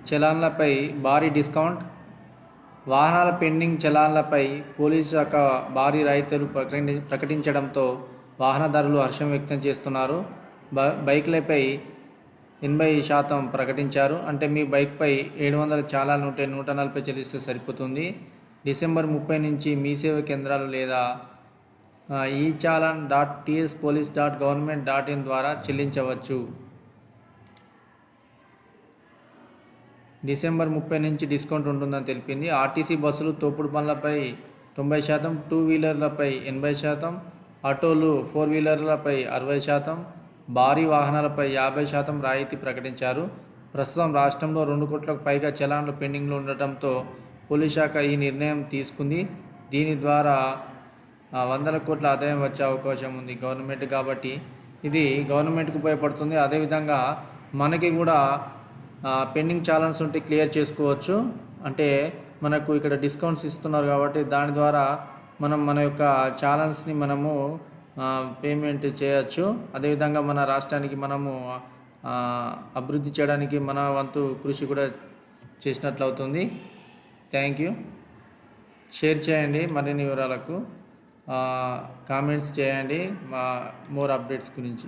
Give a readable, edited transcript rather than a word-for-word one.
చలాన్లపై భారీ డిస్కౌంట్. వాహనాల pending చలాన్లపై police శాఖ భారీ రాయితీలు ప్రకటించడంతో వాహనదారులు హర్షం వ్యక్తం చేస్తున్నారు. బైక్లపై 80% ప్రకటించారు. అంటే మీ బైక్పై 700 చలాన్లు ఉంటే 140 చెల్లిస్తే సరిపోతుంది. డిసెంబర్ 30 నుంచి మీ సేవ కేంద్రాలు లేదా echalan.tspolice.government.in ద్వారా చెల్లించవచ్చు. డిసెంబర్ 30 నుంచి డిస్కౌంట్ ఉంటుందని తెలిపింది. ఆర్టీసీ బస్సులు, తోపుడు బండ్లపై 90%, 2 వీలర్లపై 80%, ఆటోలు, 4 వీలర్లపై 60%, భారీ వాహనాలపై 50% రాయితీ ప్రకటించారు. ప్రస్తుతం రాష్ట్రంలో 2 కోట్లకు పైగా చలాన్లు పెండింగ్లో ఉండటంతో పోలీస్ శాఖ ఈ నిర్ణయం తీసుకుంది. దీని ద్వారా వందల కోట్ల ఆదాయం వచ్చే అవకాశం ఉంది గవర్నమెంట్. కాబట్టి ఇది గవర్నమెంట్కి ఉపయోగపడుతుంది. అదేవిధంగా మనకి కూడా పెండింగ్ చాలన్స్ ఉంటే క్లియర్ చేసుకోవచ్చు. అంటే మనకు ఇక్కడ డిస్కౌంట్స్ ఇస్తున్నారు కాబట్టి దాని ద్వారా మనం మన యొక్క చాలన్స్ని మనము పేమెంట్ చేయొచ్చు. అదేవిధంగా మన రాష్ట్రానికి మనము అభివృద్ధి చేయడానికి మన వంతు కృషి కూడా చేసినట్లు అవుతుంది. Thank you. షేర్ చేయండి. మరిన్ని వివరాలకు కామెంట్స్ చేయండి మా మోర్ అప్డేట్స్ గురించి.